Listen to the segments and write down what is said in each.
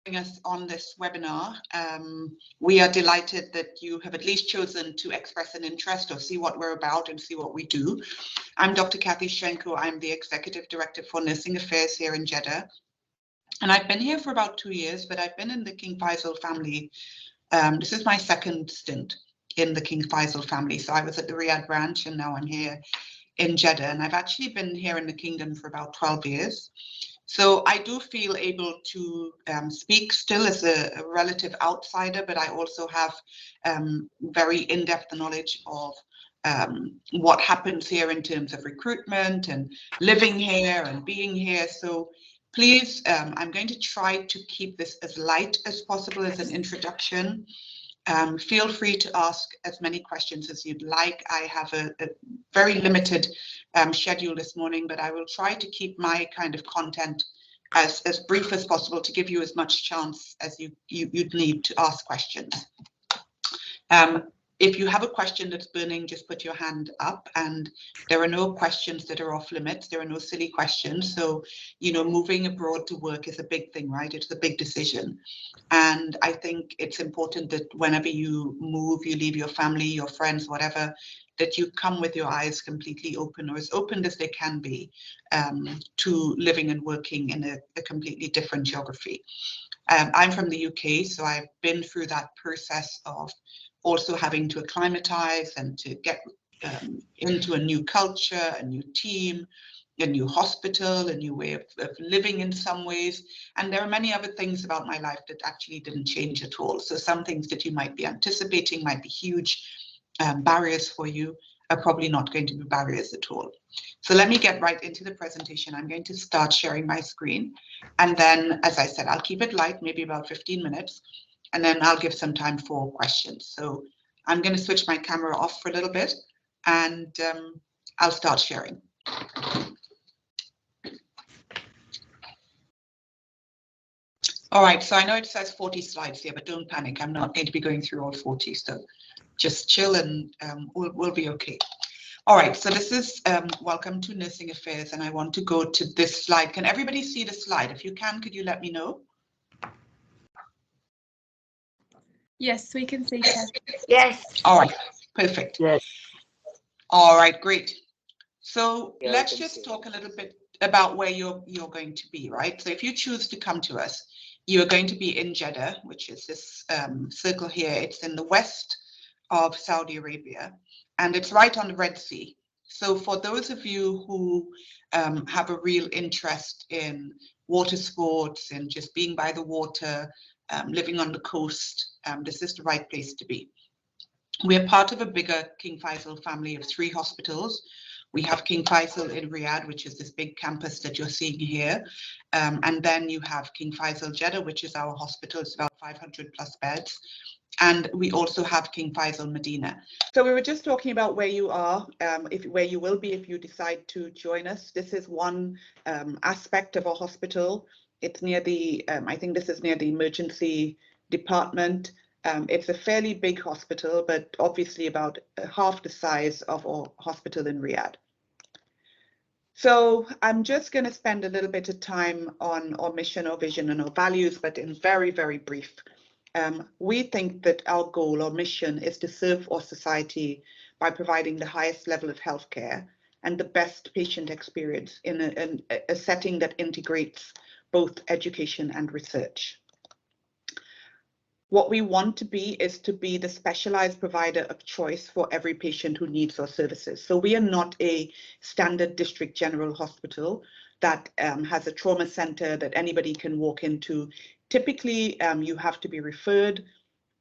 us on this webinar. We are delighted that you have at least chosen to express an interest or see what we're about and see what we do. I'm Dr. Kathy Schwenko. I'm the Executive Director for Nursing Affairs here in Jeddah. And I've been here for about 2 years, but I've been in the King Faisal family. This is my second stint in the King Faisal family. So I was at the Riyadh branch and now I'm here in Jeddah. And I've actually been here in the kingdom for about 12 years. So I do feel able to speak still as a relative outsider, but I also have very in-depth knowledge of what happens here in terms of recruitment and living here and being here. So please, I'm going to try to keep this as light as possible as an introduction. Feel free to ask as many questions as you'd like. I have a very limited schedule this morning, but I will try to keep my kind of content as brief as possible to give you as much chance as you'd need to ask questions. If you have a question that's burning, just put your hand up, and there are no questions that are off limits. There are no silly questions. So, you know, moving abroad to work is a big thing, right? It's a big decision. And I think it's important that whenever you move, you leave your family, your friends, whatever, that you come with your eyes completely open, or as open as they can be, to living and working in a completely different geography. I'm from the UK, so I've been through that process of also having to acclimatize and to get into a new culture, a new team, a new hospital, a new way of living in some ways. And there are many other things about my life that actually didn't change at all. So some things that you might be anticipating might be huge barriers for you are probably not going to be barriers at all. So let me get right into the presentation. I'm going to start sharing my screen. And then, as I said, I'll keep it light, maybe about 15 minutes. And then I'll give some time for questions. So I'm going to switch my camera off for a little bit and I'll start sharing. All right, so I know it says 40 slides here, but don't panic. I'm not going to be going through all 40, so just chill and we'll be okay. All right, so this is welcome to Nursing Affairs, and I want to go to this slide. Can everybody see the slide? If you can, could you let me know? Yes, we can see her. Yes. All right, perfect. Yes. All right, great. So Yeah, let's just talk a little bit about where you're going to be, right? So if you choose to come to us, you're going to be in Jeddah, which is this circle here. It's in the west of Saudi Arabia, and it's right on the Red Sea. So for those of you who have a real interest in water sports and just being by the water, living on the coast, this is the right place to be. We're part of a bigger King Faisal family of 3 hospitals. We have King Faisal in Riyadh, which is this big campus that you're seeing here. And then you have King Faisal Jeddah, which is our hospital. It's about 500 plus beds. And we also have King Faisal Medina. So we were just talking about where you are, where you will be if you decide to join us. This is one aspect of our hospital. It's near the, I think this is near the emergency department. It's a fairly big hospital, but obviously about half the size of our hospital in Riyadh. So I'm just going to spend a little bit of time on our mission, our vision, and our values, but in very, very brief. We think that our goal, our mission, is to serve our society by providing the highest level of healthcare and the best patient experience in a setting that integrates both education and research. What we want to be is to be the specialized provider of choice for every patient who needs our services. So we are not a standard district general hospital that has a trauma center that anybody can walk into. Typically, you have to be referred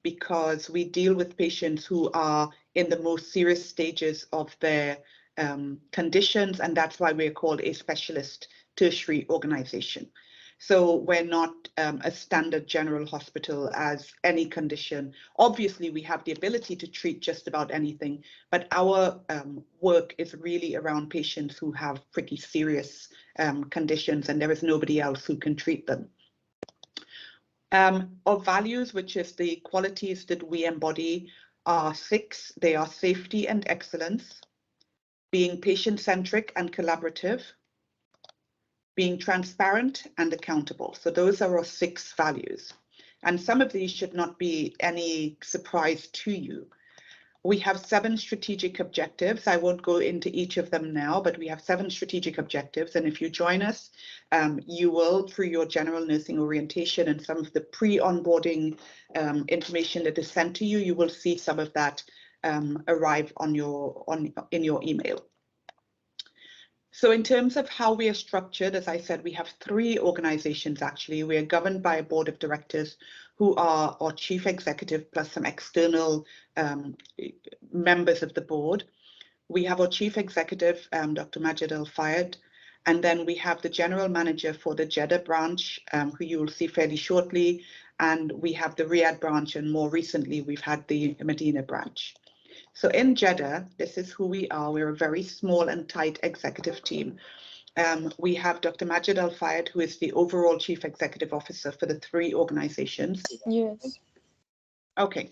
because we deal with patients who are in the most serious stages of their conditions, and that's why we're called a specialist tertiary organization. So we're not a standard general hospital as any condition. Obviously, we have the ability to treat just about anything, but our work is really around patients who have pretty serious conditions, and there is nobody else who can treat them. Our values, which is the qualities that we embody, are 6. They are safety and excellence, being patient-centric and collaborative, being transparent and accountable. So those are our 6 values. And some of these should not be any surprise to you. We have 7 strategic objectives. I won't go into each of them now, but we have 7 strategic objectives. And if you join us, you will, through your general nursing orientation and some of the pre-onboarding information that is sent to you, you will see some of that arrive in your email. So in terms of how we are structured, as I said, we have 3 organizations actually. We are governed by a board of directors who are our chief executive plus some external members of the board. We have our chief executive, Dr. Majid Al-Fayed, and then we have the general manager for the Jeddah branch, who you will see fairly shortly, and we have the Riyadh branch, and more recently we've had the Medina branch. So in Jeddah, this is who we are. We're a very small and tight executive team. We have Dr. Majid Al-Fayed, who is the overall chief executive officer for the 3 organizations. Yes. Okay.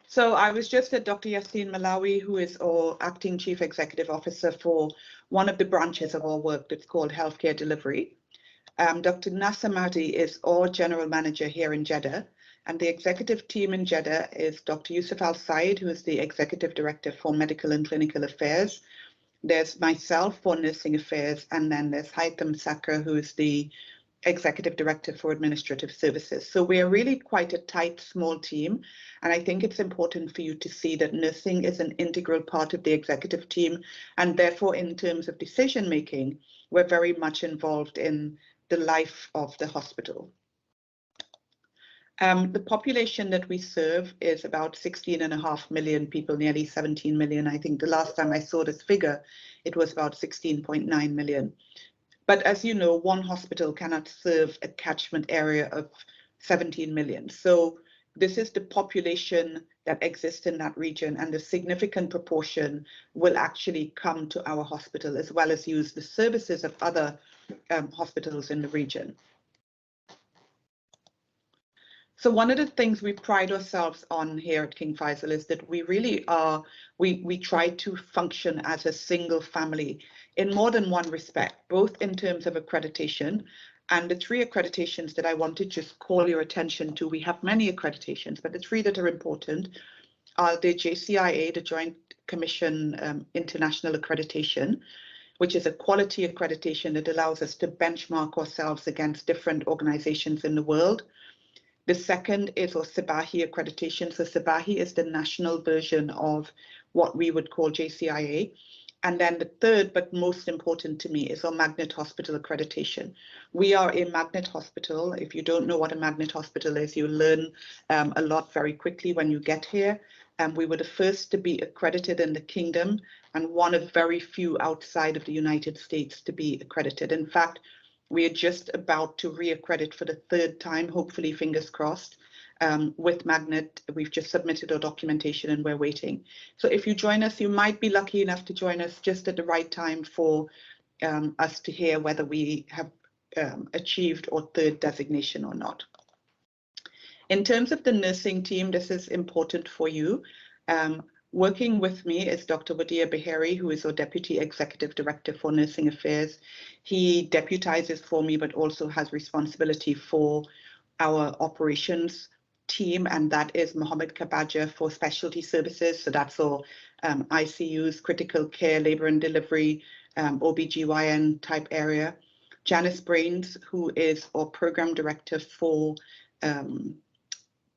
So I was just at Dr. Yassine Malawi, who is our acting chief executive officer for one of the branches of our work that's called healthcare delivery. Dr. Nasser Mahdi is our general manager here in Jeddah. And the executive team in Jeddah is Dr. Yusuf Al-Said, who is the executive director for medical and clinical affairs. There's myself for nursing affairs, and then there's Haitham Sakra, who is the executive director for administrative services. So we're really quite a tight, small team. And I think it's important for you to see that nursing is an integral part of the executive team. And therefore, in terms of decision making, we're very much involved in the life of the hospital. The population that we serve is about 16.5 million people, nearly 17 million. I think the last time I saw this figure, it was about 16.9 million. But as you know, one hospital cannot serve a catchment area of 17 million. So this is the population that exists in that region, and a significant proportion will actually come to our hospital as well as use the services of other hospitals in the region. So one of the things we pride ourselves on here at King Faisal is that we really are, we try to function as a single family in more than one respect, both in terms of accreditation. And the 3 accreditations that I want to just call your attention to, we have many accreditations, but the 3 that are important are the JCIA, the Joint Commission International Accreditation, which is a quality accreditation that allows us to benchmark ourselves against different organizations in the world. The second is our Sabahi accreditation. So Sabahi is the national version of what we would call JCIA. And then the third, but most important to me, is our Magnet Hospital accreditation. We are a Magnet Hospital. If you don't know what a Magnet Hospital is, you learn a lot very quickly when you get here. We were the first to be accredited in the Kingdom and one of very few outside of the United States to be accredited. In fact, we are just about to re-accredit for the 3rd time, hopefully, fingers crossed, with Magnet. We've just submitted our documentation and we're waiting. So if you join us, you might be lucky enough to join us just at the right time for us to hear whether we have achieved our 3rd designation or not. In terms of the nursing team, this is important for you. Working with me is Dr. Wadia Beheri, who is our Deputy Executive Director for Nursing Affairs. He deputizes for me, but also has responsibility for our operations team, and that is Mohammed Kabaja for specialty services. So that's our ICUs, critical care, labor and delivery, OBGYN type area. Janice Brains, who is our program director for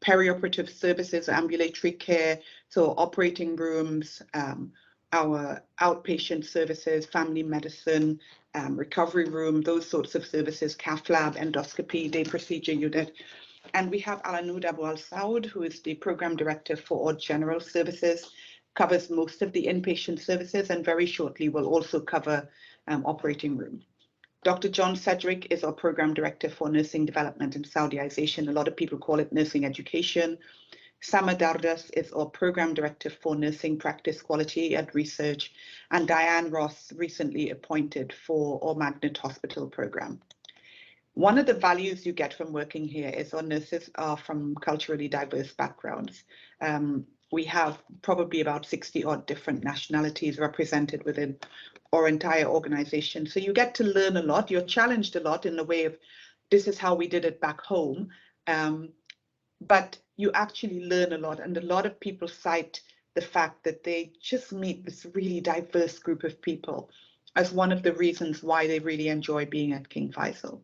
perioperative services, ambulatory care, so operating rooms, our outpatient services, family medicine, recovery room, those sorts of services, cath lab, endoscopy, day procedure unit. And we have Alanud Abu Al-Saud, who is the program director for our general services, covers most of the inpatient services, and very shortly will also cover operating room. Dr. John Cedric is our program director for nursing development and Saudiization. A lot of people call it nursing education. Sama Dardas is our program director for nursing practice quality and research. And Diane Ross, recently appointed for our Magnet Hospital program. One of the values you get from working here is our nurses are from culturally diverse backgrounds. we have probably about 60 odd different nationalities represented within our entire organization. So you get to learn a lot. You're challenged a lot in the way of, this is how we did it back home. But you actually learn a lot. And a lot of people cite the fact that they just meet this really diverse group of people as one of the reasons why they really enjoy being at King Faisal.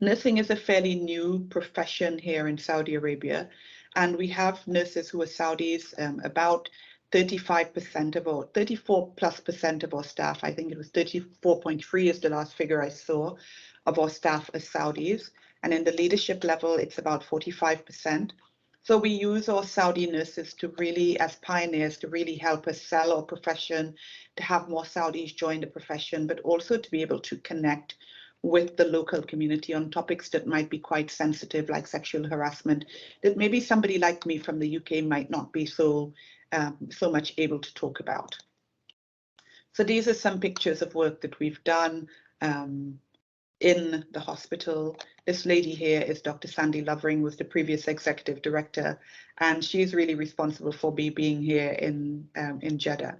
Nursing is a fairly new profession here in Saudi Arabia, and we have nurses who are Saudis. About 35% of our, 34+% of our staff, I think it was 34.3 is the last figure I saw, of our staff are Saudis. And in the leadership level, it's about 45%. So we use our Saudi nurses to really, as pioneers, to really help us sell our profession, to have more Saudis join the profession, but also to be able to connect with the local community on topics that might be quite sensitive, like sexual harassment, that maybe somebody like me from the UK might not be so much able to talk about. So these are some pictures of work that we've done in the hospital. This lady here is Dr. Sandy Lovering, was the previous executive director, and she's really responsible for me being here in Jeddah.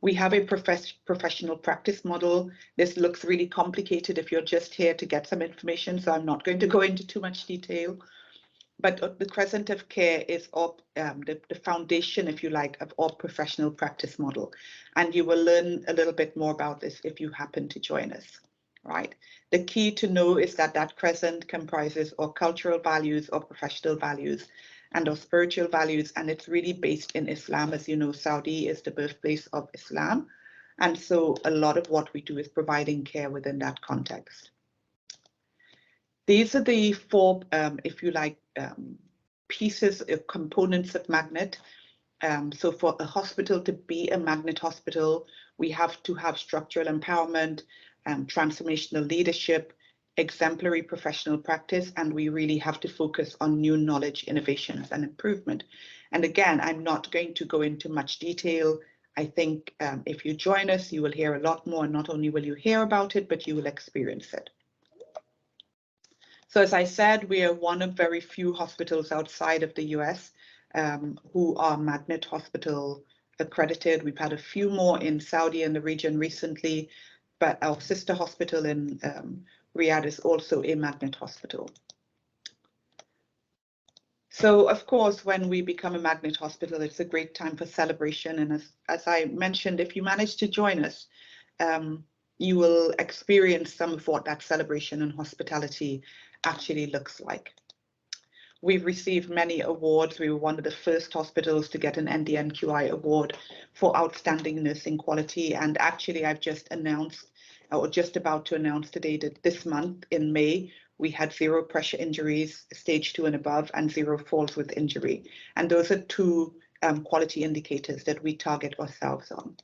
We have a professional practice model. This looks really complicated if you're just here to get some information, so I'm not going to go into too much detail. But the crescent of care is the foundation, if you like, of our professional practice model. And you will learn a little bit more about this if you happen to join us, right? The key to know is that that crescent comprises our cultural values, our professional values, and our spiritual values, and it's really based in Islam. As you know, Saudi is the birthplace of Islam, and so a lot of what we do is providing care within that context. These are the four, if you like, pieces of components of Magnet. So for a hospital to be a Magnet hospital, we have to have structural empowerment, transformational leadership, exemplary professional practice, and we really have to focus on new knowledge, innovations, and improvement. And again, I'm not going to go into much detail. I think if you join us, you will hear a lot more, and not only will you hear about it, but you will experience it. So as I said, we are one of very few hospitals outside of the US who are Magnet Hospital accredited. We've had a few more in Saudi and the region recently, but our sister hospital in Riyadh is also a Magnet hospital. So of course, when we become a Magnet hospital, it's a great time for celebration. And as I mentioned, if you manage to join us, you will experience some of what that celebration and hospitality actually looks like. We've received many awards. We were one of the first hospitals to get an NDNQI award for outstanding nursing quality. And actually, I've just announced, or just about to announce today, that this month in May, we had 0 pressure injuries, stage 2 and above, and 0 falls with injury. And those are two quality indicators that we target ourselves on.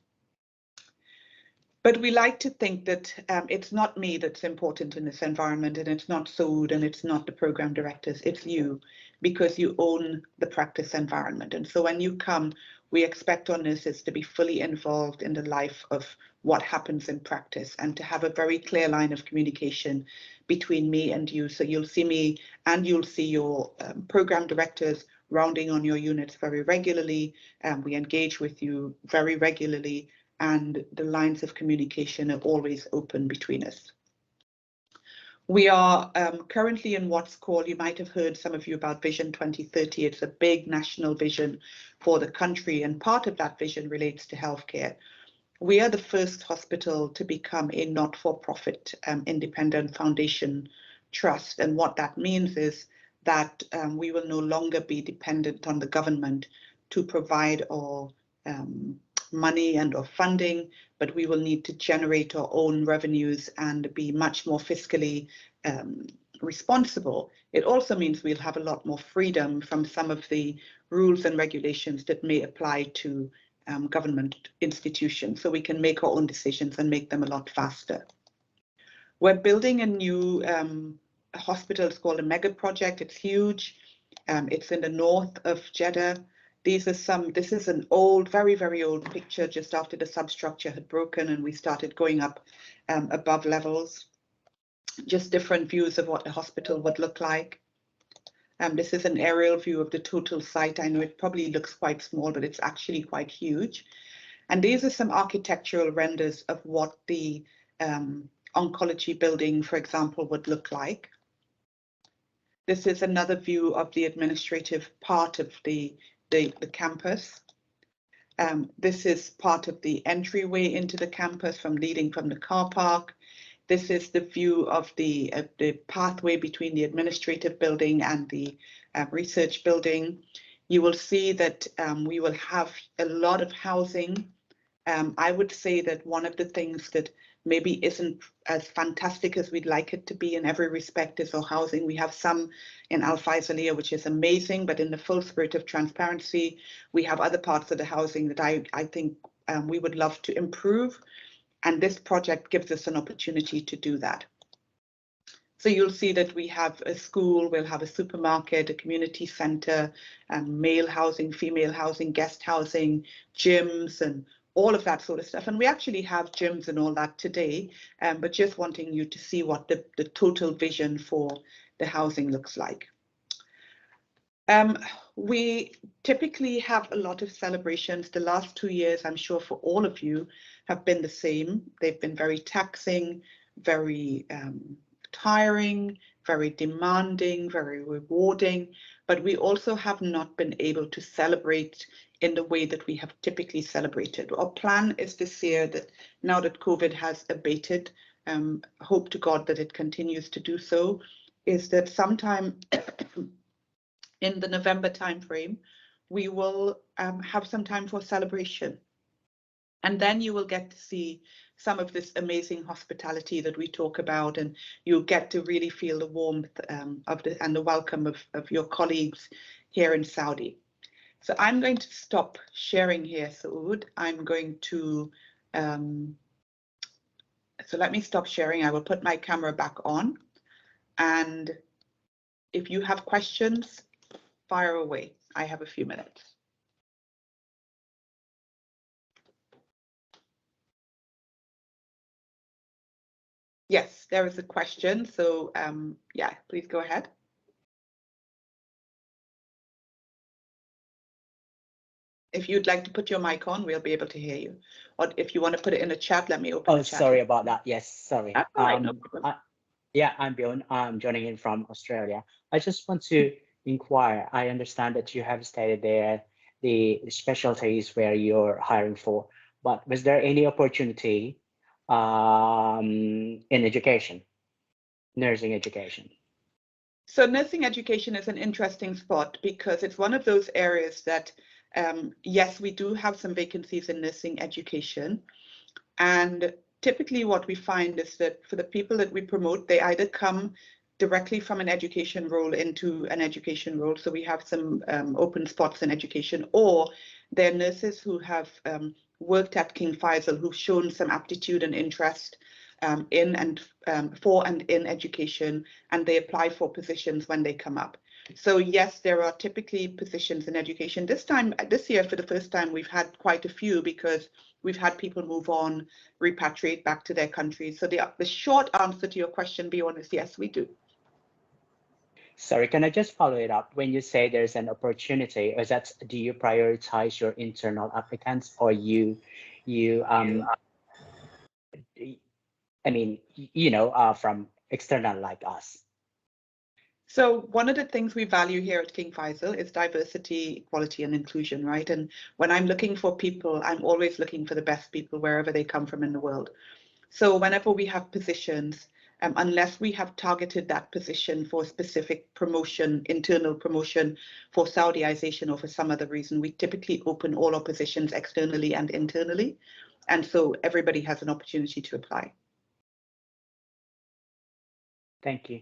But we like to think that it's not me that's important in this environment, and it's not Saud, and it's not the program directors, it's you, because you own the practice environment. And so when you come, we expect our nurses to be fully involved in the life of what happens in practice, and to have a very clear line of communication between me and you. So you'll see me and you'll see your program directors rounding on your units very regularly, and we engage with you very regularly, and the lines of communication are always open between us. We are currently in what's called, you might have heard, some of you, about Vision 2030. It's a big national vision for the country, and part of that vision relates to healthcare. We are the first hospital to become a not-for-profit independent foundation trust, and what that means is that we will no longer be dependent on the government to provide our money and or funding, but we will need to generate our own revenues and be much more fiscally responsible. It also means we'll have a lot more freedom from some of the rules and regulations that may apply to government institutions, so we can make our own decisions and make them a lot faster. We're building a new hospital. It's called a mega project. It's huge. It's in the north of Jeddah. This is an old, very, very old picture just after the substructure had broken and we started going up above levels. Just different views of what the hospital would look like. This is an aerial view of the total site. I know it probably looks quite small, but it's actually quite huge. And these are some architectural renders of what the oncology building, for example, would look like. This is another view of the administrative part of the campus. This is part of the entryway into the campus leading from the car park. This is the view of the pathway between the administrative building and the research building. You will see that we will have a lot of housing. I would say that one of the things that maybe isn't as fantastic as we'd like it to be in every respect is our housing. We have some in Al Faisalia, which is amazing, but in the full spirit of transparency, we have other parts of the housing that I think we would love to improve. And this project gives us an opportunity to do that. So you'll see that we have a school, we'll have a supermarket, a community centre, male housing, female housing, guest housing, gyms, and all of that sort of stuff. And we actually have gyms and all that today, but just wanting you to see what the total vision for the housing looks like. We typically have a lot of celebrations. The last 2 years, I'm sure for all of you, have been the same. They've been very taxing, very tiring, very demanding, very rewarding, but we also have not been able to celebrate in the way that we have typically celebrated. Our plan is this year that now that COVID has abated, hope to God that it continues to do so, is that sometime in the November timeframe, we will have some time for celebration. And then you will get to see some of this amazing hospitality that we talk about, and you'll get to really feel the warmth and the welcome of your colleagues here in Saudi. So I'm going to stop sharing here, Saud. I'm going to, so let me stop sharing. I will put my camera back on. And if you have questions, fire away. I have a few minutes. Yes, there is a question. So yeah, please go ahead. If you'd like to put your mic on, we'll be able to hear you. Or if you want to put it in the chat, let me open the chat. Oh, sorry about that. Yes, sorry. No yeah, I'm Bjorn. I'm joining in from Australia. I just want to inquire. I understand that you have stated there the specialties where you're hiring for, but was there any opportunity in education, nursing education? So nursing education is an interesting spot because it's one of those areas that, yes, we do have some vacancies in nursing education. And typically what we find is that for the people that we promote, they either come directly from an education role into an education role. So we have some open spots in education, or they're nurses who have worked at King Faisal, who've shown some aptitude and interest in and for and in education, and they apply for positions when they come up. So yes, there are typically positions in education. This year, for the first time, we've had quite a few because we've had people move on, repatriate back to their countries. So the short answer to your question, Bjorn, is yes, we do. Sorry, can I just follow it up? When you say there's an opportunity, is that, do you prioritize your internal applicants, or I mean, from external like us? So one of the things we value here at King Faisal is diversity, equality, and inclusion, right? And when I'm looking for people, I'm always looking for the best people wherever they come from in the world. So whenever we have positions, unless we have targeted that position for specific promotion, internal promotion for Saudiization or for some other reason, we typically open all our positions externally and internally. And so everybody has an opportunity to apply. Thank you.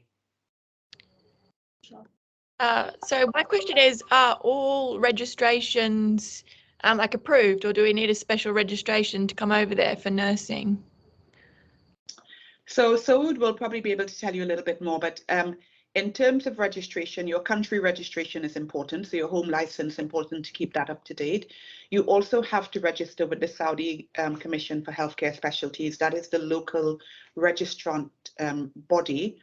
So my question is, are all registrations like approved, or do we need a special registration to come over there for nursing? So Saud will probably be able to tell you a little bit more, but in terms of registration, your country registration is important. So your home license is important to keep that up to date. You also have to register with the Saudi Commission for Healthcare Specialties. That is the local registrant body.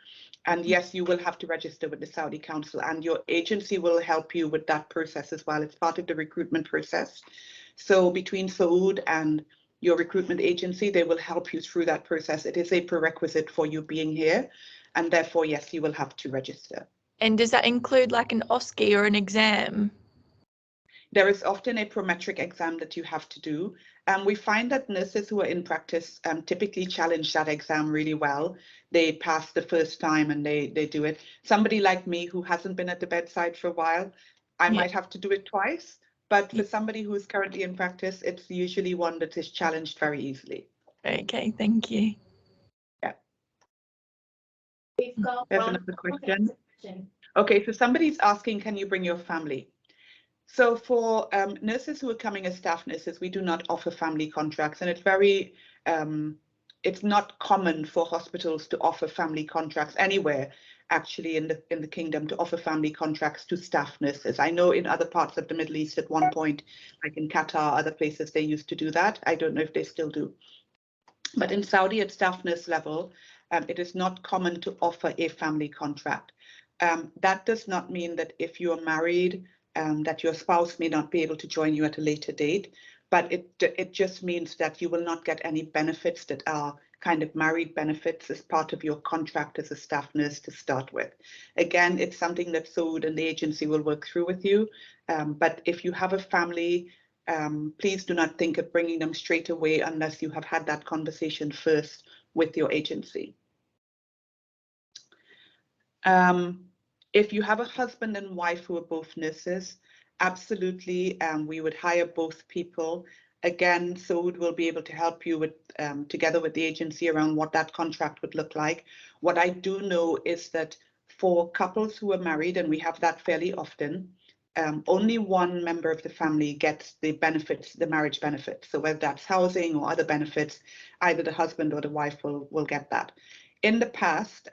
And yes, you will have to register with the Saudi Council, and your agency will help you with that process as well. It's part of the recruitment process. So between Saud and your recruitment agency, they will help you through that process. It is a prerequisite for you being here, and therefore, yes, you will have to register. And does that include like an OSCE or an exam? There is often a prometric exam that you have to do. We find that nurses who are in practice typically challenge that exam really well. They pass the first time and they do it. Somebody like me who hasn't been at the bedside for a while, I might have to do it twice. But for somebody who is currently in practice, it's usually one that is challenged very easily. Okay, thank you. Yeah. We've got There's one another question. Okay, so somebody's asking, can you bring your family? So for nurses who are coming as staff nurses, we do not offer family contracts, and it's very, it's not common for hospitals to offer family contracts anywhere, actually in the kingdom, to offer family contracts to staff nurses. I know in other parts of the Middle East at one point, like in Qatar, other places, they used to do that. I don't know if they still do. But in Saudi at staff nurse level, it is not common to offer a family contract. That does not mean that if you are married, that your spouse may not be able to join you at a later date, but it just means that you will not get any benefits that are kind of married benefits as part of your contract as a staff nurse to start with. Again, it's something that Saud and the agency will work through with you, but if you have a family, please do not think of bringing them straight away unless you have had that conversation first with your agency. If you have a husband and wife who are both nurses, absolutely, we would hire both people. Again, Saud will be able to help you with, together with the agency around what that contract would look like. What I do know is that for couples who are married, and we have that fairly often, only one member of the family gets the benefits, the marriage benefits. So whether that's housing or other benefits, either the husband or the wife will get that. In the past,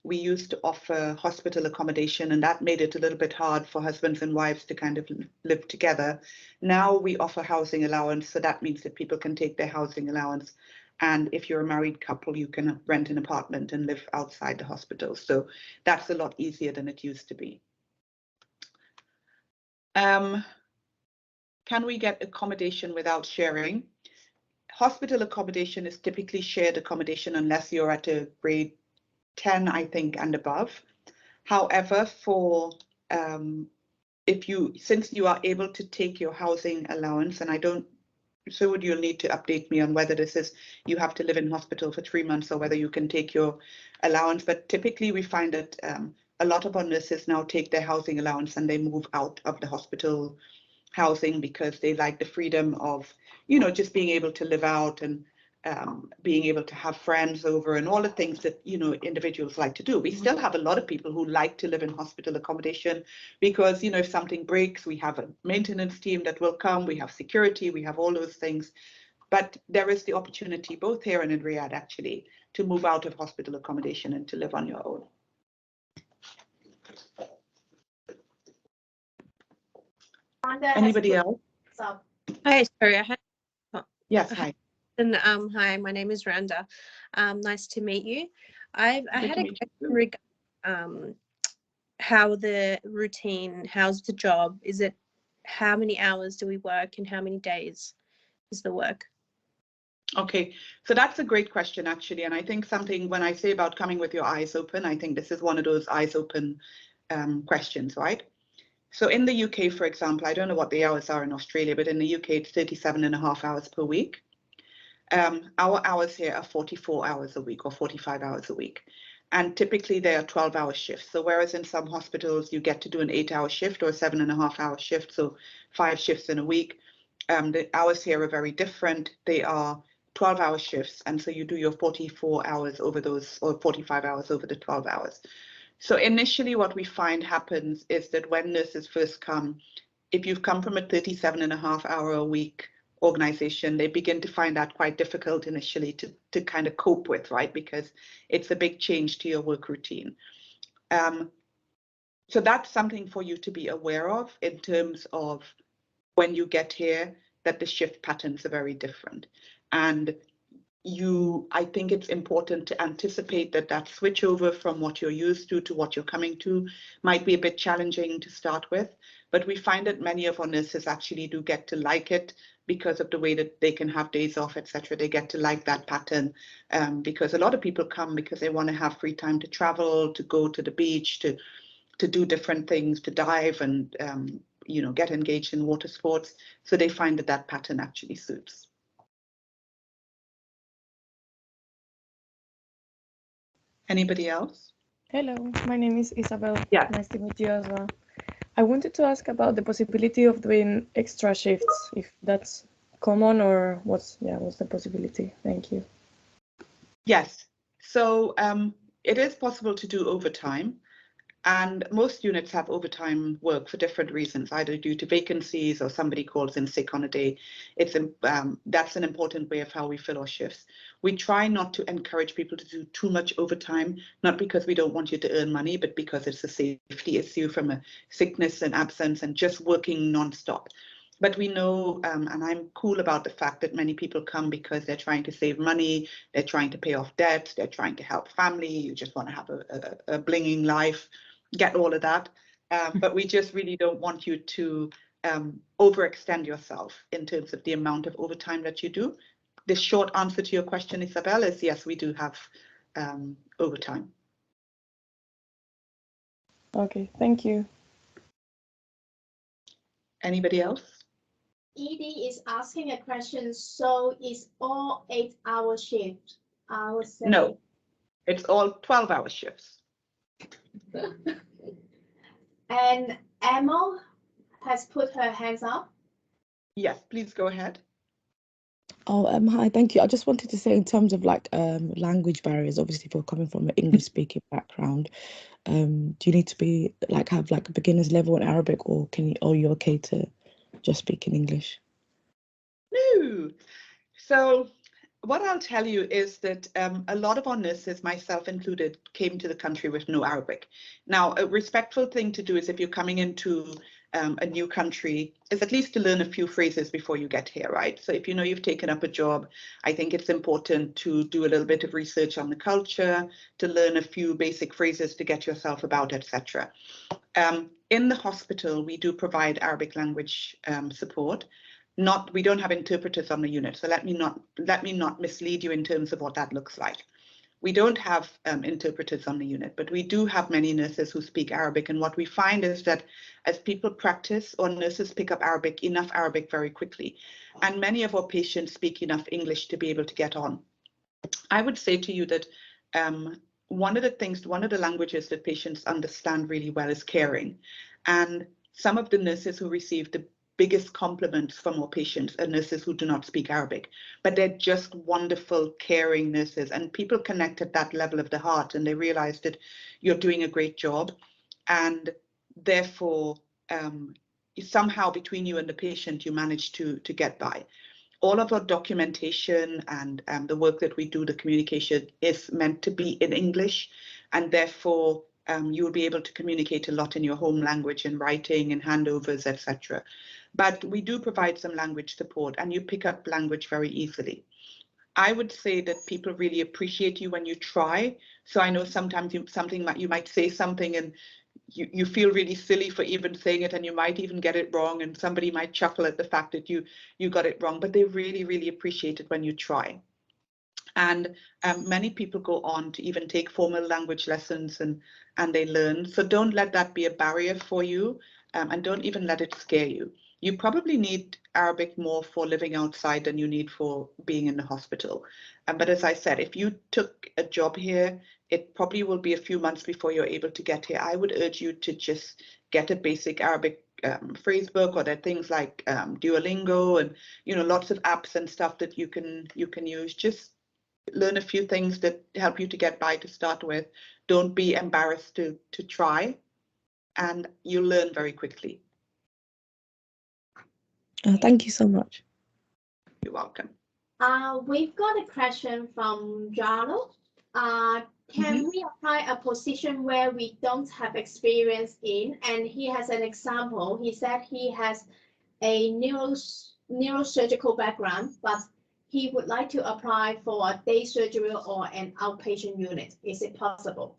we used to offer hospital accommodation, and that made it a little bit hard for husbands and wives to kind of live together. Now we offer housing allowance, so that means that people can take their housing allowance. And if you're a married couple, you can rent an apartment and live outside the hospital. So that's a lot easier than it used to be. Can we get accommodation without sharing? Hospital accommodation is typically shared accommodation unless you're at a grade 10, I think, and above. However, for since you are able to take your housing allowance, and I don't, so you'll need to update me on whether this is you have to live in hospital for 3 months or whether you can take your allowance. But typically we find that a lot of our nurses now take their housing allowance and they move out of the hospital housing because they like the freedom of, you know, just being able to live out and being able to have friends over and all the things that, you know, individuals like to do. We still have a lot of people who like to live in hospital accommodation because, you know, if something breaks, we have a maintenance team that will come, we have security, we have all those things. But there is the opportunity both here and in Riyadh actually to move out of hospital accommodation and to live on your own. Anybody else? Hi, sorry, I had. Yes, hi. And hi, my name is Randa. Nice to meet you. I had a question regarding how the routine, how's the job? Is it how many hours do we work and how many days is the work? Okay, so that's a great question actually, and I think something when I say about coming with your eyes open, I think this is one of those eyes open questions, right? So in the UK, for example, I don't know what the hours are in Australia, but in the UK, it's 37.5 hours per week. Our hours here are 44 hours a week or 45 hours a week. And typically they are 12-hour shifts. So whereas in some hospitals, you get to do an 8-hour shift or a 7.5-hour shift, so 5 shifts in a week, the hours here are very different. They are 12-hour shifts. And so you do your 44 hours over those, or 45 hours over the 12 hours. So initially what we find happens is that when nurses first come, if you've come from a 37.5 hour a week organization, they begin to find that quite difficult initially to kind of cope with, right? Because it's a big change to your work routine. So that's something for you to be aware of in terms of when you get here, that the shift patterns are very different. And I think it's important to anticipate that switch over from what you're used to what you're coming to might be a bit challenging to start with, but we find that many of our nurses actually do get to like it because of the way that they can have days off, etc. They get to like that pattern because a lot of people come because they want to have free time to travel, to go to the beach, to do different things, to dive and get engaged in water sports. So they find that pattern actually suits. Anybody else? Hello, my name is Isabel. Yeah. Nice to meet you as well. I wanted to ask about the possibility of doing extra shifts, if that's common or what's the possibility? Thank you. Yes, so it is possible to do overtime, and most units have overtime work for different reasons, either due to vacancies or somebody calls in sick on a day. That's an important way of how we fill our shifts. We try not to encourage people to do too much overtime, not because we don't want you to earn money, but because it's a safety issue from a sickness and absence and just working non-stop. But we know, and I'm cool about the fact that many people come because they're trying to save money, they're trying to pay off debt, they're trying to help family, you just want to have a blinging life, get all of that. But we just really don't want you to overextend yourself in terms of the amount of overtime that you do. The short answer to your question, Isabel, is yes, we do have overtime. Okay, thank you. Anybody else? Edie is asking a question. So is all 8-hour shift? I would say. No, it's all 12-hour shifts. And Emma has put her hands up. Yes, please go ahead. Oh, hi, thank you. I just wanted to say in terms of language barriers, obviously if you're coming from an English speaking background, do you need to have a beginner's level in Arabic, or are you okay to just speak in English? No. So what I'll tell you is that a lot of our nurses, myself included, came to the country with no Arabic. Now, a respectful thing to do is if you're coming into a new country is at least to learn a few phrases before you get here, right? So if you know you've taken up a job, I think it's important to do a little bit of research on the culture, to learn a few basic phrases to get yourself about, etc. In the hospital, we do provide Arabic language support. We don't have interpreters on the unit, so let me not mislead you in terms of what that looks like. We don't have interpreters on the unit, but we do have many nurses who speak Arabic, and what we find is that as people practice, or nurses pick up enough Arabic very quickly, and many of our patients speak enough English to be able to get on. I would say to you that one of the languages that patients understand really well is caring, and some of the nurses who receive the biggest compliments from our patients are nurses who do not speak Arabic, but they're just wonderful, caring nurses, and people connect at that level of the heart, and they realize that you're doing a great job, and therefore somehow between you and the patient you manage to get by. All of our documentation and the work that we do, the communication, is meant to be in English, and therefore you will be able to communicate a lot in your home language in writing and handovers, etc. But we do provide some language support, and you pick up language very easily. I would say that people really appreciate you when you try. So I know sometimes you might say something and you feel really silly for even saying it, and you might even get it wrong, and somebody might chuckle at the fact that you got it wrong, but they really, really appreciate it when you try. And many people go on to even take formal language lessons and they learn. So don't let that be a barrier for you, and don't even let it scare you. You probably need Arabic more for living outside than you need for being in the hospital. But as I said, if you took a job here, it probably will be a few months before you're able to get here. I would urge you to just get a basic Arabic phrase book, or there are things like Duolingo and lots of apps and stuff that you can use. Just learn a few things that help you to get by to start with. Don't be embarrassed to try, and you'll learn very quickly. Thank you so much. You're welcome. We've got a question from Jalo. Can we apply a position where we don't have experience in? And he has an example. He said he has a neurosurgical background, but he would like to apply for a day surgery or an outpatient unit. Is it possible?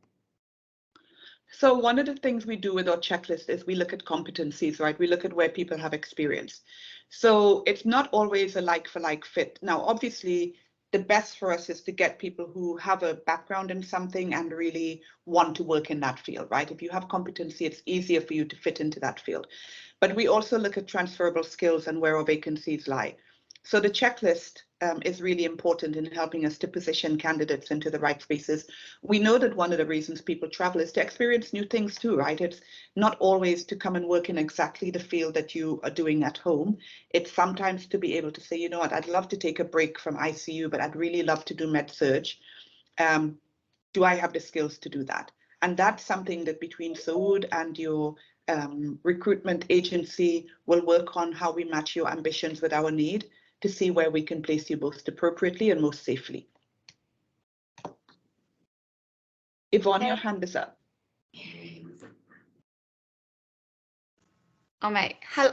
So one of the things we do with our checklist is we look at competencies, right? We look at where people have experience. So it's not always a like for like fit. Now, obviously, the best for us is to get people who have a background in something and really want to work in that field, right? If you have competency, it's easier for you to fit into that field. But we also look at transferable skills and where our vacancies lie. So the checklist is really important in helping us to position candidates into the right spaces. We know that one of the reasons people travel is to experience new things too, right? It's not always to come and work in exactly the field that you are doing at home. It's sometimes to be able to say, you know what, I'd love to take a break from ICU, but I'd really love to do med-surg. Do I have the skills to do that? And that's something that between Saud and your recruitment agency will work on how we match your ambitions with our need to see where we can place you most appropriately and most safely. Yvonne, your hand is up. Oh, mate. Hello.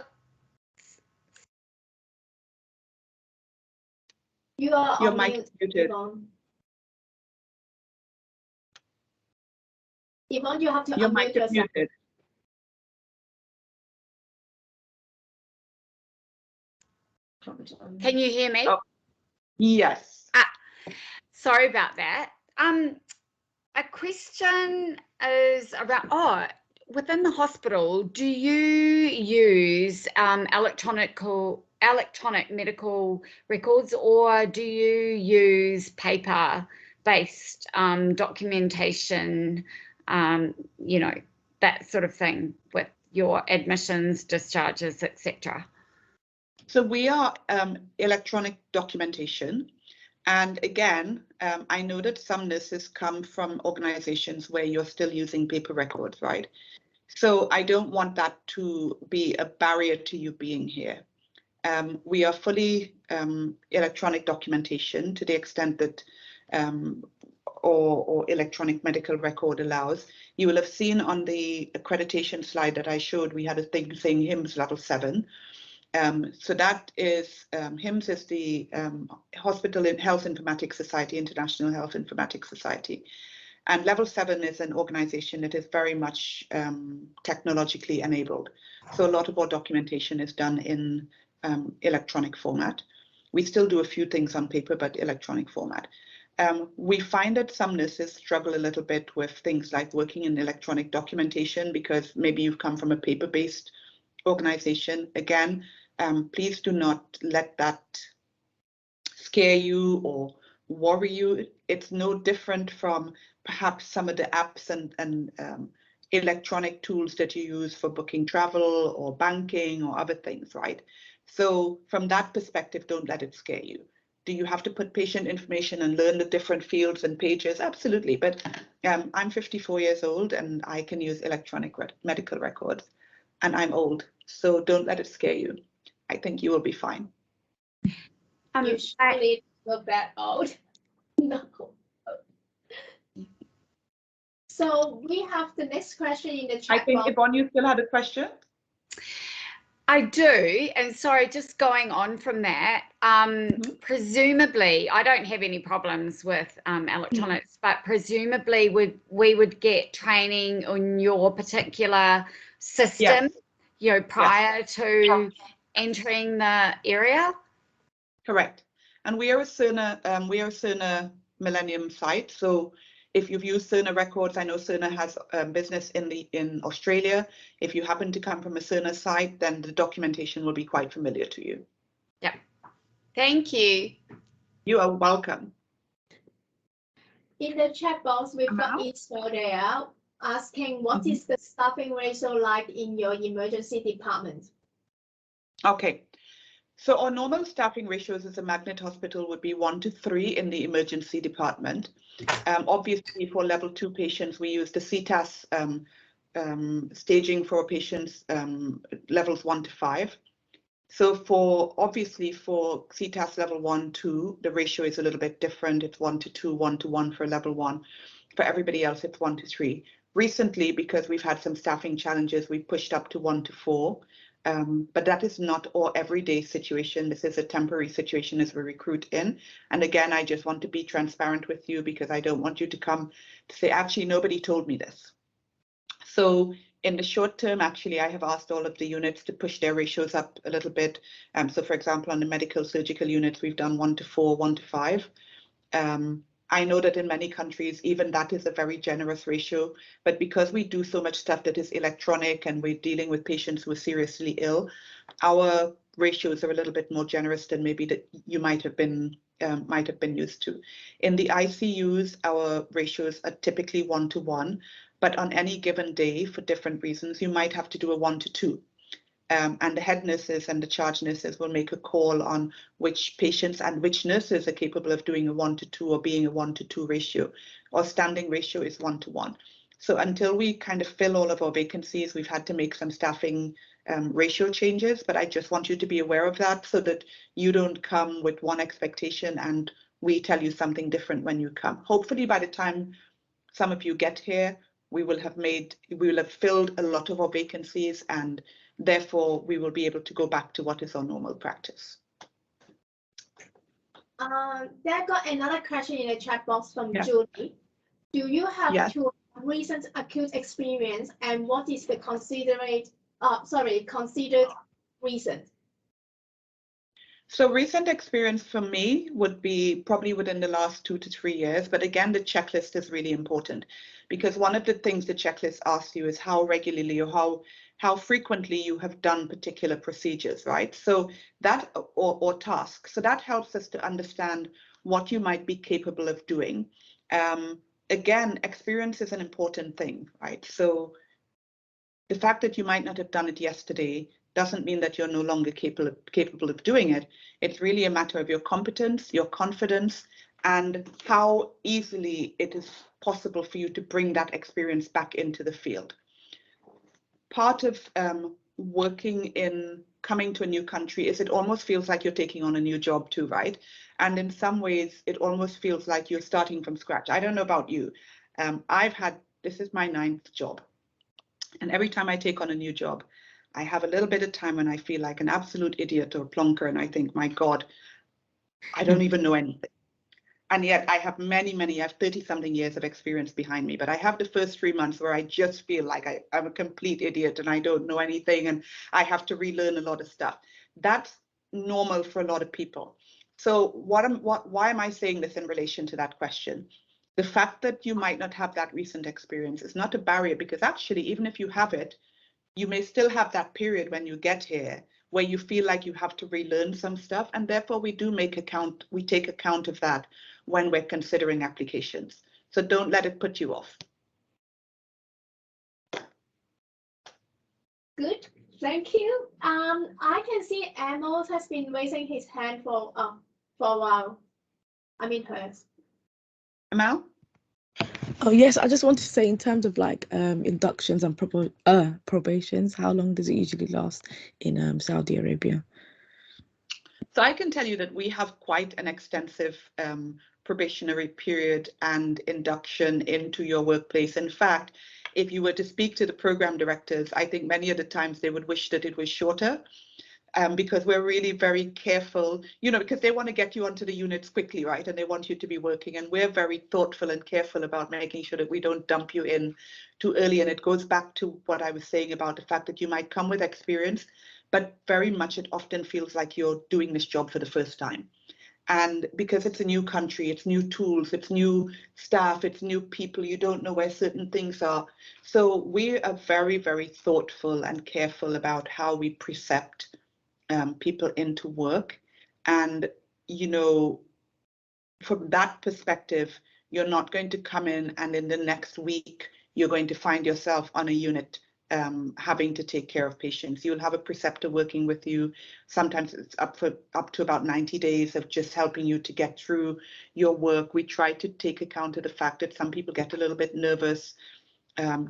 You are Your on mic mute, is muted. Yvonne. Yvonne, you have to Your unmute mic is yourself. muted. Can you hear me? Oh, yes. Sorry about that. A question is about, within the hospital, do you use electronic medical records, or do you use paper-based documentation, you know, that sort of thing with your admissions, discharges, etc.? So we are electronic documentation. And again, I know that some nurses come from organizations where you're still using paper records, right? So I don't want that to be a barrier to you being here. We are fully electronic documentation to the extent that or electronic medical record allows. You will have seen on the accreditation slide that I showed, we had a thing saying HIMSS level 7. So that is, HIMSS is the Hospital Health Informatics Society, International Health Informatics Society. And level 7 is an organization that is very much technologically enabled. So a lot of our documentation is done in electronic format. We still do a few things on paper, but electronic format. We find that some nurses struggle a little bit with things like working in electronic documentation because maybe you've come from a paper-based organization. Again, please do not let that scare you or worry you. It's no different from perhaps some of the apps and electronic tools that you use for booking travel or banking or other things, right? So from that perspective, don't let it scare you. Do you have to put patient information and learn the different fields and pages? Absolutely. But I'm 54 years old and I can use electronic medical records, and I'm old. So don't let it scare you. I think you will be fine. You surely look that old. No. So we have the next question in the chat I think, box. Yvonne, you still had a question? I do, and sorry, just going on from that, presumably, I don't have any problems with electronics, but presumably we would get training on your particular system, Yes. you know, prior to entering the area? Correct. And we are a Cerner Millennium site, so if you've used Cerner records, I know Cerner has business in Australia. If you happen to come from a Cerner site, then the documentation will be quite familiar to you. Yeah. Thank you. You are welcome. In the chat box, we've got Isabel there asking, what is the staffing ratio like in your emergency department? Okay. So our normal staffing ratios as a magnet hospital would be 1 to 3 in the emergency department. Obviously, for level 2 patients, we use the CTAS staging for patients levels 1 to 5. So obviously for CTAS level 1, 2, the ratio is a little bit different. It's 1 to 2, 1 to 1 for level 1. For everybody else, it's 1 to 3. Recently, because we've had some staffing challenges, we pushed up to 1 to 4. But that is not our everyday situation. This is a temporary situation as we recruit in. And again, I just want to be transparent with you because I don't want you to come to say, actually, nobody told me this. So in the short term, actually, I have asked all of the units to push their ratios up a little bit. So for example, on the medical surgical units, we've done 1 to 4, 1 to 5. I know that in many countries, even that is a very generous ratio, but because we do so much stuff that is electronic and we're dealing with patients who are seriously ill, our ratios are a little bit more generous than maybe that you might have been used to. In the ICUs, our ratios are typically 1 to 1, but on any given day, for different reasons, you might have to do a 1 to 2. And the head nurses and the charge nurses will make a call on which patients and which nurses are capable of doing a 1 to 2 or being a 1 to 2 ratio. Our standing ratio is 1 to 1. So until we kind of fill all of our vacancies, we've had to make some staffing ratio changes, but I just want you to be aware of that so that you don't come with one expectation and we tell you something different when you come. Hopefully by the time some of you get here, we will have filled a lot of our vacancies, and therefore we will be able to go back to what is our normal practice. There got another question in the chat box from Julie. Do you have two recent acute experience, and what is the considered recent? So recent experience for me would be probably within the last 2 to 3 years. But again, the checklist is really important because one of the things the checklist asks you is how regularly or how frequently you have done particular procedures, right? So that or tasks. So that helps us to understand what you might be capable of doing. Again, experience is an important thing, right? So the fact that you might not have done it yesterday doesn't mean that you're no longer capable of doing it. It's really a matter of your competence, your confidence, and how easily it is possible for you to bring that experience back into the field. Part of coming to a new country is it almost feels like you're taking on a new job too, right? And in some ways, it almost feels like you're starting from scratch. I don't know about you. This is my 9th job. And every time I take on a new job, I have a little bit of time when I feel like an absolute idiot or plonker, and I think, my God, I don't even know anything. And yet I have I have 30-something years of experience behind me, but I have the first 3 months where I just feel like I'm a complete idiot and I don't know anything and I have to relearn a lot of stuff. That's normal for a lot of people. So why am I saying this in relation to that question? The fact that you might not have that recent experience is not a barrier, because actually, even if you have it, you may still have that period when you get here where you feel like you have to relearn some stuff, and therefore we take account of that when we're considering applications. So don't let it put you off. Good, thank you. I can see Amos has been raising his hand for a while. I mean hers. Amal? Oh yes, I just wanted to say in terms of like inductions and probations, how long does it usually last in Saudi Arabia? So I can tell you that we have quite an extensive probationary period and induction into your workplace. In fact, if you were to speak to the program directors, I think many of the times they would wish that it was shorter. Because we're really very careful, because they want to get you onto the units quickly, right? And they want you to be working. And we're very thoughtful and careful about making sure that we don't dump you in too early. And it goes back to what I was saying about the fact that you might come with experience, but very much it often feels like you're doing this job for the first time. And because it's a new country, it's new tools, it's new staff, it's new people, you don't know where certain things are. So we are very, very thoughtful and careful about how we precept people into work. And, from that perspective, you're not going to come in and in the next week, you're going to find yourself on a unit having to take care of patients. You'll have a preceptor working with you. Sometimes it's up to about 90 days of just helping you to get through your work. We try to take account of the fact that some people get a little bit nervous.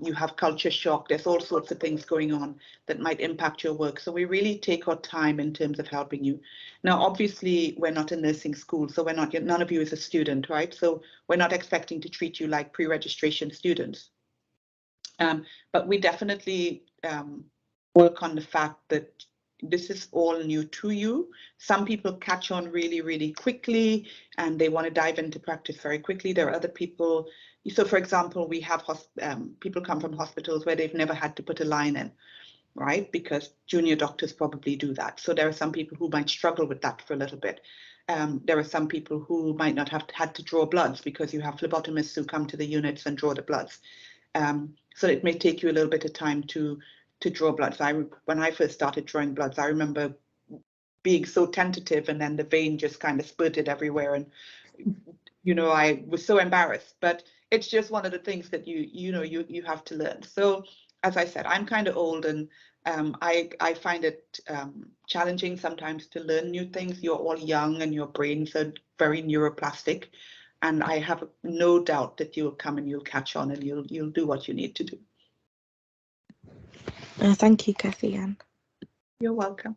You have culture shock. There's all sorts of things going on that might impact your work. So we really take our time in terms of helping you. Now, obviously, we're not a nursing school, so none of you is a student, right? So we're not expecting to treat you like pre-registration students. But we definitely work on the fact that this is all new to you. Some people catch on really, really quickly and they want to dive into practice very quickly. There are other people. So for example, we have people come from hospitals where they've never had to put a line in, right? Because junior doctors probably do that. So there are some people who might struggle with that for a little bit. There are some people who might not have had to draw bloods because you have phlebotomists who come to the units and draw the bloods. So it may take you a little bit of time to draw bloods. When I first started drawing bloods, I remember being so tentative and then the vein just kind of spurted everywhere. And, you know, I was so embarrassed, but it's just one of the things that you have to learn. So as I said, I'm kind of old and I find it challenging sometimes to learn new things. You're all young and your brains are very neuroplastic. And I have no doubt that you'll come and you'll catch on and you'll do what you need to do. Thank you, Kathy Ann. You're welcome.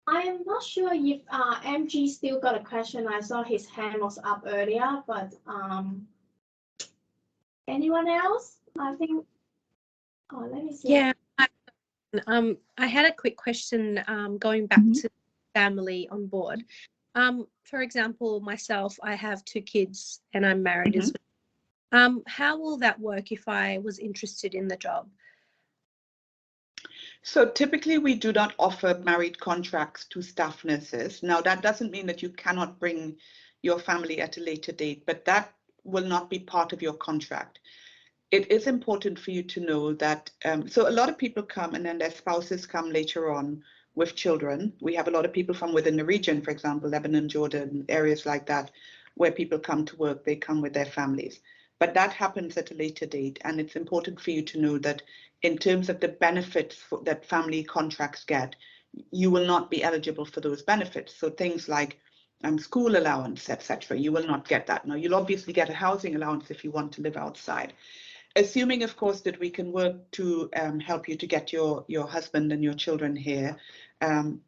I am not sure if MG still got a question. I saw his hand was up earlier, but anyone else? I think. Oh, let me see. Yeah, I had a quick question going back to family on board. For example, myself, I have 2 kids and I'm married as well. How will that work if I was interested in the job? So typically we do not offer married contracts to staff nurses. Now that doesn't mean that you cannot bring your family at a later date, but that will not be part of your contract. It is important for you to know that, so a lot of people come and then their spouses come later on with children. We have a lot of people from within the region, for example, Lebanon, Jordan, areas like that, where people come to work, they come with their families. But that happens at a later date. And it's important for you to know that in terms of the benefits that family contracts get, you will not be eligible for those benefits. So things like school allowance, etc., you will not get that. Now, you'll obviously get a housing allowance if you want to live outside. Assuming, of course, that we can work to help you to get your husband and your children here.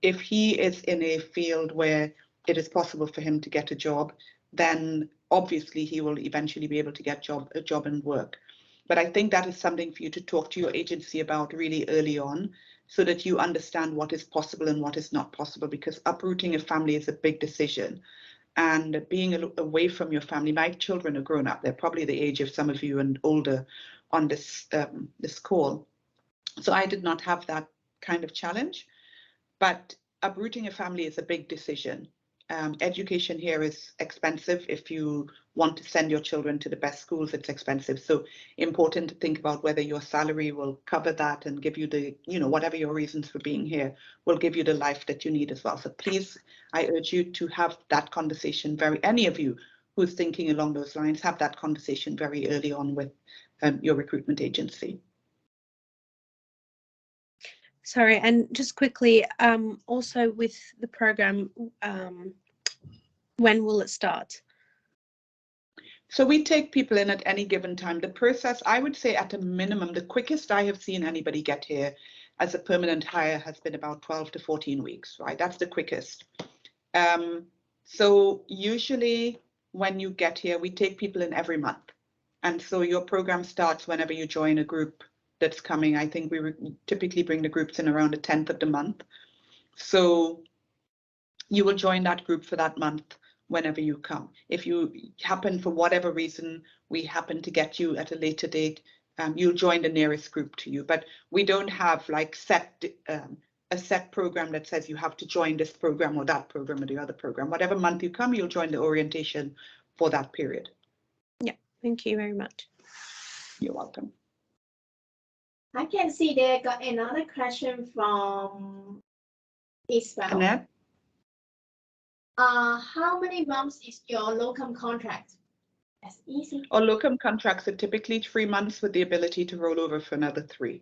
If he is in a field where it is possible for him to get a job, then obviously he will eventually be able to get a job and work. But I think that is something for you to talk to your agency about really early on so that you understand what is possible and what is not possible, because uprooting a family is a big decision. And being away from your family, my children are grown up. They're probably the age of some of you and older on this call. So I did not have that kind of challenge. But uprooting a family is a big decision. Education here is expensive. If you want to send your children to the best schools, it's expensive. So important to think about whether your salary will cover that and give you the, whatever your reasons for being here, will give you the life that you need as well. So please, I urge you to have that conversation any of you who's thinking along those lines, have that conversation very early on with your recruitment agency. Sorry, and just quickly, also with the program, when will it start? So we take people in at any given time. The process, I would say at a minimum, the quickest I have seen anybody get here as a permanent hire has been about 12 to 14 weeks, right? That's the quickest. So usually when you get here, we take people in every month. And so your program starts whenever you join a group that's coming. I think we typically bring the groups in around the 10th of the month. So you will join that group for that month whenever you come. If you happen, for whatever reason, we happen to get you at a later date, you'll join the nearest group to you. But we don't have like a set program that says you have to join this program or that program or the other program. Whatever month you come, you'll join the orientation for that period. Yeah, thank you very much. You're welcome. I can see they got another question from Isabel. Annette? How many months is your locum contract? That's easy. Our locum contracts are typically 3 months with the ability to roll over for another 3.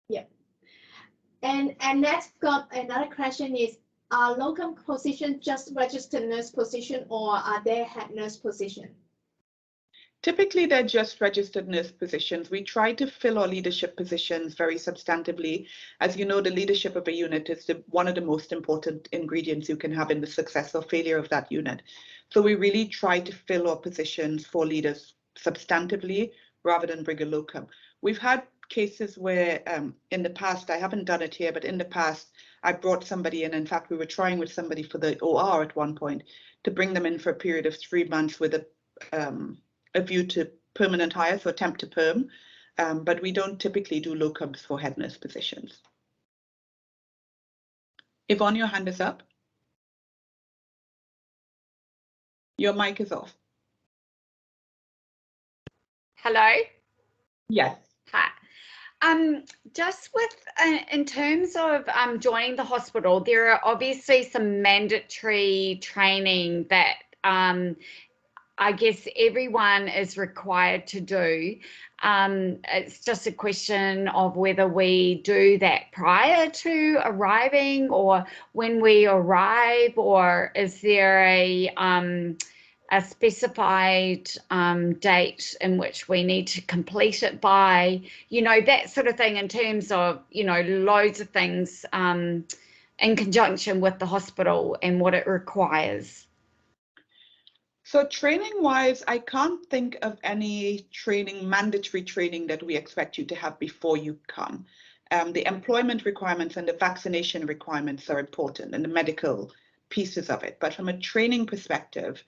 Yeah. And Annette got another question is, are locum position just registered nurse position or are they head nurse position? Typically, they're just registered nurse positions. We try to fill our leadership positions very substantively. As you know, the leadership of a unit is one of the most important ingredients you can have in the success or failure of that unit. So we really try to fill our positions for leaders substantively rather than bring a locum. We've had cases where in the past, I haven't done it here, but in the past, I brought somebody in. In fact, we were trying with somebody for the OR at one point to bring them in for a period of 3 months with a view to permanent hire, so temp to perm. But we don't typically do locums for head nurse positions. Yvonne, your hand is up. Your mic is off. Hello? Yes. Hi. Just with, in terms of joining the hospital, there are obviously some mandatory training that I guess everyone is required to do. It's just a question of whether we do that prior to arriving or when we arrive, or is there a specified date in which we need to complete it by, you know, that sort of thing, in terms of, you know, loads of things in conjunction with the hospital and what it requires. So training wise, I can't think of any training, mandatory training that we expect you to have before you come. The employment requirements and the vaccination requirements are important, and the medical pieces of it. But from a training perspective,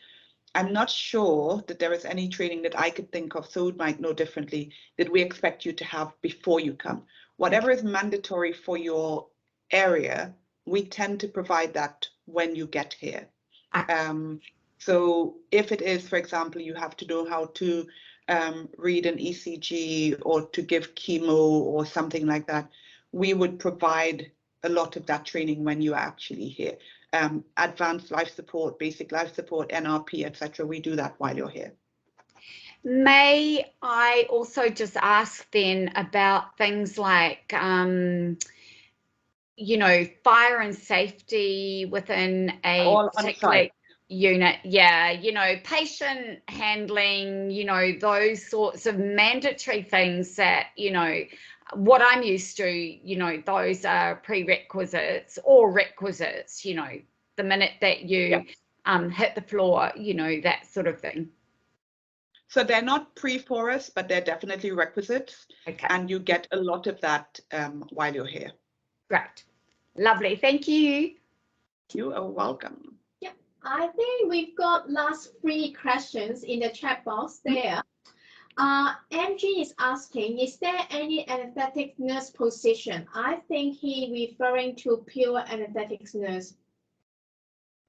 I'm not sure that there is any training that I could think of, so it might know differently, that we expect you to have before you come. Whatever is mandatory for your area, we tend to provide that when you get here. So if it is, for example, you have to know how to read an ECG or to give chemo or something like that, we would provide a lot of that training when you are actually here. Advanced life support, basic life support, NRP, etc. We do that while you're here. May I also just ask then about things like, you know, fire and safety within a particular unit? Yeah, you know, patient handling, you know, those sorts of mandatory things that, you know, what I'm used to, you know, those are prerequisites or requisites, you know, the minute that you hit the floor, you know, that sort of thing. So they're not pre for us, but they're definitely requisites. Okay. And you get a lot of that while you're here. Great. Lovely. Thank you. You are welcome. Yeah, I think we've got last 3 questions in the chat box there. MG is asking, is there any anesthetic nurse position? I think he referring to pure anesthetics nurse.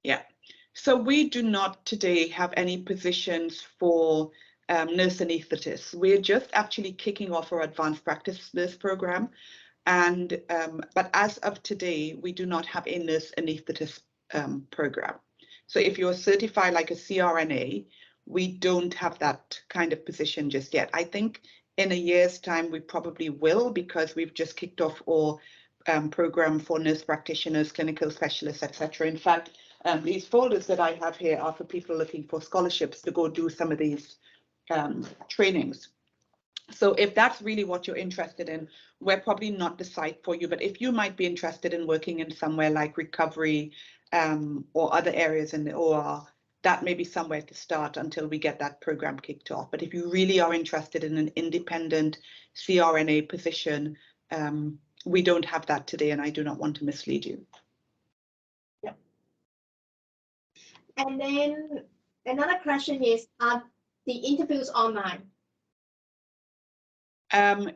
Yeah, so we do not today have any positions for nurse anaesthetists. We're just actually kicking off our advanced practice nurse program. And but as of today, we do not have a nurse anaesthetist program. So if you're certified like a CRNA, we don't have that kind of position just yet. I think in a year's time, we probably will, because we've just kicked off our program for nurse practitioners, clinical specialists, etc. In fact, these folders that I have here are for people looking for scholarships to go do some of these trainings. So if that's really what you're interested in, we're probably not the site for you. But if you might be interested in working in somewhere like recovery or other areas in the OR, that may be somewhere to start until we get that program kicked off. But if you really are interested in an independent CRNA position, we don't have that today, and I do not want to mislead you. Yep. And then another question is, are the interviews online?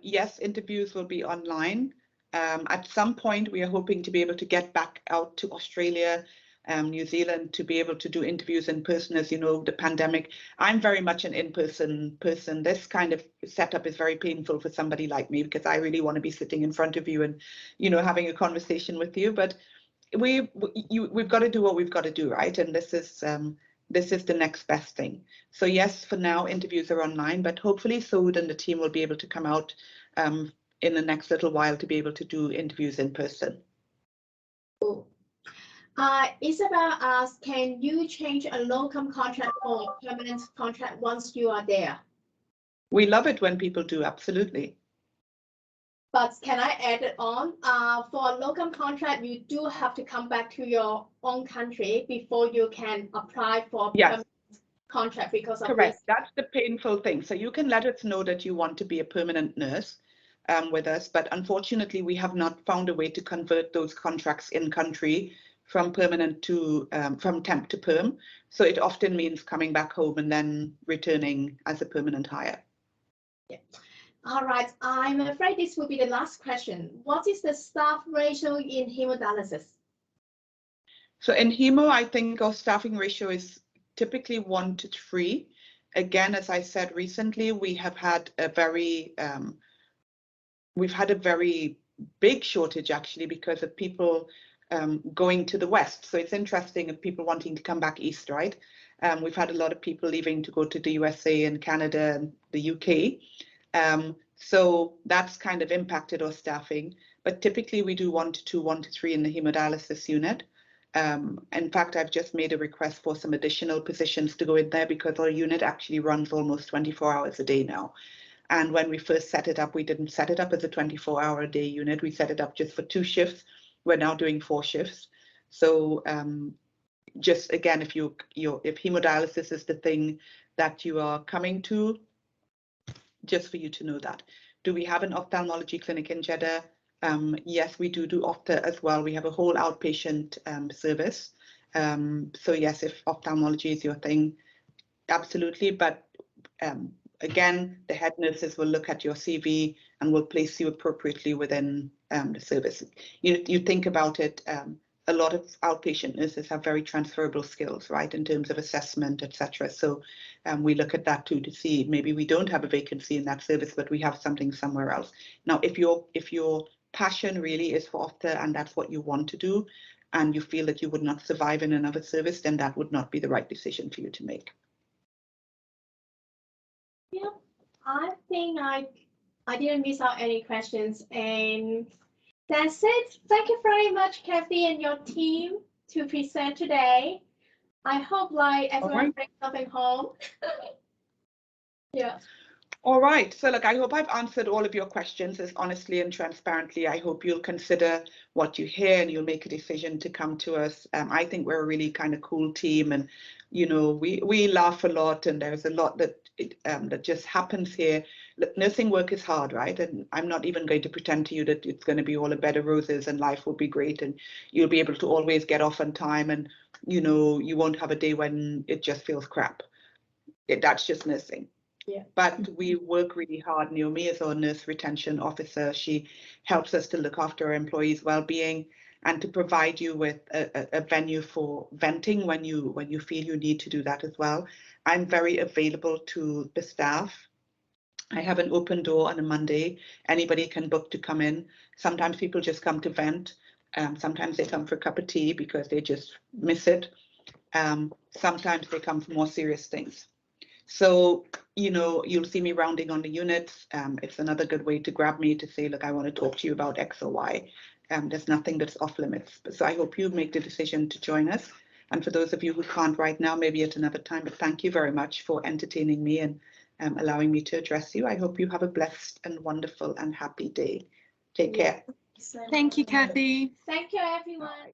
Yes, interviews will be online. At some point, we are hoping to be able to get back out to Australia, New Zealand, to be able to do interviews in person. As you know, the pandemic, I'm very much an in-person person. This kind of setup is very painful for somebody like me, because I really want to be sitting in front of you and, you know, having a conversation with you. But we've got to do what we've got to do, right? And this is the next best thing. So yes, for now, interviews are online, but hopefully Saud and the team will be able to come out in the next little while to be able to do interviews in person. Cool. Isabel asks, can you change a locum contract for a permanent contract once you are there? We love it when people do, absolutely. But can I add it on? For a locum contract, you do have to come back to your own country before you can apply for a permanent contract because of Correct. this. That's the painful thing. So you can let us know that you want to be a permanent nurse, with us, but unfortunately we have not found a way to convert those contracts in country from permanent to from temp to perm. So it often means coming back home and then returning as a permanent hire. Yeah. All right, I'm afraid this will be the last question. What is the staff ratio in hemodialysis? So in hemo, I think our staffing ratio is typically 1 to 3. Again, as I said recently, we have had a very we've had a very big shortage actually because of people going to the west. So it's interesting of people wanting to come back east, right? We've had a lot of people leaving to go to the USA and Canada and the UK. So that's kind of impacted our staffing. But typically we do 1 to 2, 1 to 3 in the hemodialysis unit. In fact, I've just made a request for some additional positions to go in there because our unit actually runs almost 24 hours a day now. And when we first set it up, we didn't set it up as a 24-hour-a-day unit. We set it up just for 2 shifts. We're now doing 4 shifts. So just again, if hemodialysis is the thing that you are coming to, just for you to know that. Do we have an ophthalmology clinic in Jeddah? Yes, we do ophtha as well. We have a whole outpatient service. So yes, if ophthalmology is your thing, absolutely. But again, the head nurses will look at your CV and will place you appropriately within the service. You think about it, a lot of outpatient nurses have very transferable skills, right, in terms of assessment, etc. So we look at that too to see maybe we don't have a vacancy in that service, but we have something somewhere else. Now, if your passion really is for ophtha and that's what you want to do, and you feel that you would not survive in another service, then that would not be the right decision for you to make. Yeah, I think I didn't miss out any questions, and that's it. Thank you very much, Kathy and your team, to present today. I hope like everyone brings something home. Yeah. All right. So look, I hope I've answered all of your questions as honestly and transparently. I hope you'll consider what you hear and you'll make a decision to come to us. I think we're a really kind of cool team, and you know, we laugh a lot, and there's a lot that that just happens here. Look, nursing work is hard, right? And I'm not even going to pretend to you that it's going to be all a bed of roses and life will be great and you'll be able to always get off on time, and you know, you won't have a day when it just feels crap. That's just nursing. Yeah. But we work really hard. Naomi is our nurse retention officer. She helps us to look after our employees' well-being and to provide you with a venue for venting when you feel you need to do that as well. I'm very available to the staff. I have an open door on a Monday. Anybody can book to come in. Sometimes people just come to vent. Sometimes they come for a cup of tea because they just miss it. Sometimes they come for more serious things. So, you know, you'll see me rounding on the units. It's another good way to grab me to say, look, I want to talk to you about X or Y. There's nothing that's off limits. So I hope you make the decision to join us. And for those of you who can't right now, maybe at another time, but thank you very much for entertaining me and allowing me to address you. I hope you have a blessed and wonderful and happy day. Take care. Thank you, Kathy. Thank you, everyone.